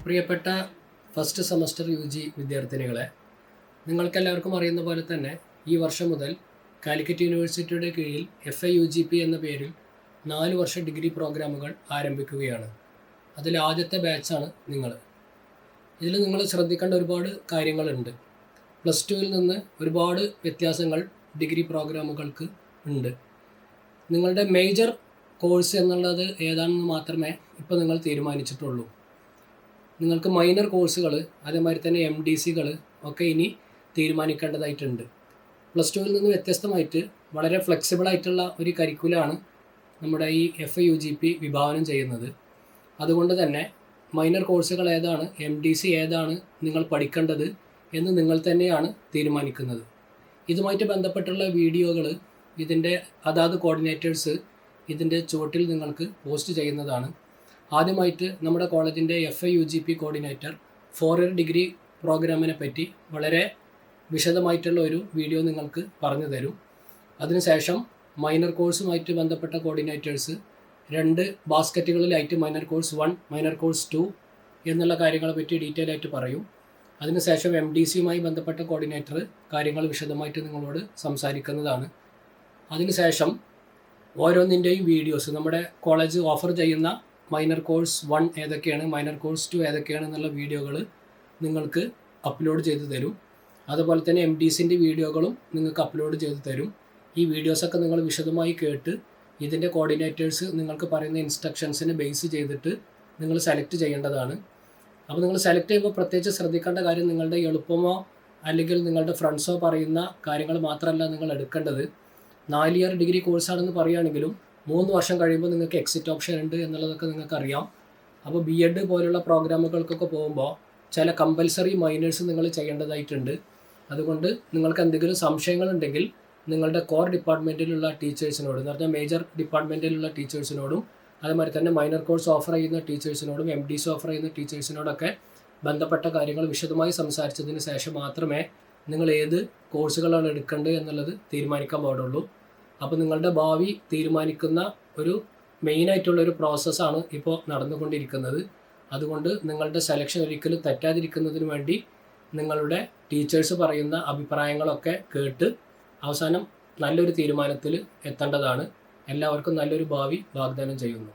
പ്രിയപ്പെട്ട first semester UG വിദ്യാർത്ഥിനികളെ, നിങ്ങൾക്കെല്ലാവർക്കും അറിയുന്ന പോലെ തന്നെ ഈ വർഷം മുതൽ കാലിക്കറ്റ് യൂണിവേഴ്സിറ്റിയുടെ കീഴിൽ FIUGP എന്ന പേരിൽ 4 വർഷ ഡിഗ്രി പ്രോഗ്രാമുകൾ ആരംഭിക്കുകയാണ്. അതിൽ ആദ്യത്തെ ബാച്ചാണ് നിങ്ങൾ. ഇതിൽ നിങ്ങൾ ശ്രദ്ധിക്കേണ്ട ഒരുപാട് കാര്യങ്ങളുണ്ട്. പ്ലസ് ടുവിൽ നിന്ന് ഒരുപാട് വ്യത്യാസങ്ങൾ ഡിഗ്രി പ്രോഗ്രാമുകൾക്ക് ഉണ്ട്. നിങ്ങളുടെ മേജർ കോഴ്സ് എന്നുള്ളത് ഏതാണെന്ന് മാത്രമേ ഇപ്പോൾ നിങ്ങൾ തീരുമാനിച്ചിട്ടുള്ളൂ. നിങ്ങൾക്ക് മൈനർ കോഴ്സുകൾ, അതേമാതിരി തന്നെ MDCകൾ ഒക്കെ ഇനി തീരുമാനിക്കേണ്ടതായിട്ടുണ്ട്. പ്ലസ് ടുവിൽ നിന്ന് വ്യത്യസ്തമായിട്ട് വളരെ ഫ്ലെക്സിബിളായിട്ടുള്ള ഒരു കരിക്കുലാണ് നമ്മുടെ ഈ FIUGP വിഭാവനം ചെയ്യുന്നത്. അതുകൊണ്ട് തന്നെ മൈനർ കോഴ്സുകൾ ഏതാണ്, MDC ഏതാണ് നിങ്ങൾ പഠിക്കേണ്ടത് എന്ന് നിങ്ങൾ തന്നെയാണ് തീരുമാനിക്കുന്നത്. ഇതുമായിട്ട് ബന്ധപ്പെട്ടുള്ള വീഡിയോകൾ ഇതിൻ്റെ അതാത് കോർഡിനേറ്റേഴ്സ് ഇതിൻ്റെ ചുവട്ടിൽ നിങ്ങൾക്ക് പോസ്റ്റ് ചെയ്യുന്നതാണ്. ആദ്യമായിട്ട് നമ്മുടെ കോളേജിൻ്റെ FIUGP കോർഡിനേറ്റർ 4 ഇയർ ഡിഗ്രി പ്രോഗ്രാമിനെ പറ്റി വളരെ വിശദമായിട്ടുള്ള ഒരു വീഡിയോ നിങ്ങൾക്ക് പറഞ്ഞു തരും. അതിനുശേഷം മൈനർ കോഴ്സുമായിട്ട് ബന്ധപ്പെട്ട കോർഡിനേറ്റേഴ്സ് 2 ബാസ്ക്കറ്റുകളിലായിട്ട് മൈനർ കോഴ്സ് 1, മൈനർ കോഴ്സ് 2 എന്നുള്ള കാര്യങ്ങളെ പറ്റി ഡീറ്റെയിൽ ആയിട്ട് പറയും. അതിനുശേഷം MDCയുമായി ബന്ധപ്പെട്ട കോർഡിനേറ്റർ കാര്യങ്ങൾ വിശദമായിട്ട് നിങ്ങളോട് സംസാരിക്കുന്നതാണ്. അതിനുശേഷം ഓരോന്നിൻ്റെയും വീഡിയോസ്, നമ്മുടെ കോളേജ് ഓഫർ ചെയ്യുന്ന മൈനർ കോഴ്സ് 1 ഏതൊക്കെയാണ്, മൈനർ കോഴ്സ് 2 ഏതൊക്കെയാണ് എന്നുള്ള വീഡിയോകൾ നിങ്ങൾക്ക് അപ്ലോഡ് ചെയ്ത് തരും. അതുപോലെ തന്നെ MDCൻ്റെ വീഡിയോകളും നിങ്ങൾക്ക് അപ്ലോഡ് ചെയ്ത് തരും. ഈ വീഡിയോസൊക്കെ നിങ്ങൾ വിശദമായി കേട്ട് ഇതിൻ്റെ കോർഡിനേറ്റേഴ്സ് നിങ്ങൾക്ക് പറയുന്ന ഇൻസ്ട്രക്ഷൻസിനെ ബേസ് ചെയ്തിട്ട് നിങ്ങൾ സെലക്ട് ചെയ്യേണ്ടതാണ്. അപ്പോൾ നിങ്ങൾ സെലക്ട് ചെയ്യുമ്പോൾ പ്രത്യേകിച്ച് ശ്രദ്ധിക്കേണ്ട കാര്യം, നിങ്ങളുടെ എളുപ്പമോ അല്ലെങ്കിൽ നിങ്ങളുടെ ഫ്രണ്ട്സോ പറയുന്ന കാര്യങ്ങൾ മാത്രമല്ല നിങ്ങൾ എടുക്കേണ്ടത്. 4 ഇയർ ഡിഗ്രി കോഴ്സാണെന്ന് പറയുകയാണെങ്കിലും 3 വർഷം കഴിയുമ്പോൾ നിങ്ങൾക്ക് എക്സിറ്റ് ഓപ്ഷൻ ഉണ്ട് എന്നുള്ളതൊക്കെ നിങ്ങൾക്കറിയാം. അപ്പോൾ BEd പോലുള്ള പ്രോഗ്രാമുകൾക്കൊക്കെ പോകുമ്പോൾ ചില കമ്പൽസറി മൈനേഴ്സ് നിങ്ങൾ ചെയ്യേണ്ടതായിട്ടുണ്ട്. അതുകൊണ്ട് നിങ്ങൾക്ക് എന്തെങ്കിലും സംശയങ്ങളുണ്ടെങ്കിൽ നിങ്ങളുടെ കോർ ഡിപ്പാർട്ട്മെൻറ്റിലുള്ള ടീച്ചേഴ്സിനോട്, എന്ന് പറഞ്ഞാൽ മേജർ ഡിപ്പാർട്ട്മെൻറ്റിലുള്ള ടീച്ചേഴ്സിനോടും അതുമാതിരി തന്നെ മൈനർ കോഴ്സ് ഓഫർ ചെയ്യുന്ന ടീച്ചേഴ്സിനോടും MDC ഓഫർ ചെയ്യുന്ന ടീച്ചേഴ്സിനോടൊക്കെ ബന്ധപ്പെട്ട കാര്യങ്ങൾ വിശദമായി സംസാരിച്ചതിന് ശേഷം മാത്രമേ നിങ്ങൾ ഏത് കോഴ്സുകളാണ് എടുക്കേണ്ടത് എന്നുള്ളത് തീരുമാനിക്കാൻ പാടുള്ളൂ. അപ്പോൾ നിങ്ങളുടെ ഭാവി തീരുമാനിക്കുന്ന ഒരു മെയിനായിട്ടുള്ളൊരു പ്രോസസ്സാണ് ഇപ്പോൾ നടന്നുകൊണ്ടിരിക്കുന്നത്. അതുകൊണ്ട് നിങ്ങളുടെ സെലക്ഷൻ ഒരിക്കലും തെറ്റാതിരിക്കുന്നതിന് വേണ്ടി നിങ്ങളുടെ ടീച്ചേഴ്സ് പറയുന്ന അഭിപ്രായങ്ങളൊക്കെ കേട്ട് അവസാനം നല്ലൊരു തീരുമാനത്തിൽ എത്തേണ്ടതാണ്. എല്ലാവർക്കും നല്ലൊരു ഭാവി വാഗ്ദാനം ചെയ്യുന്നു.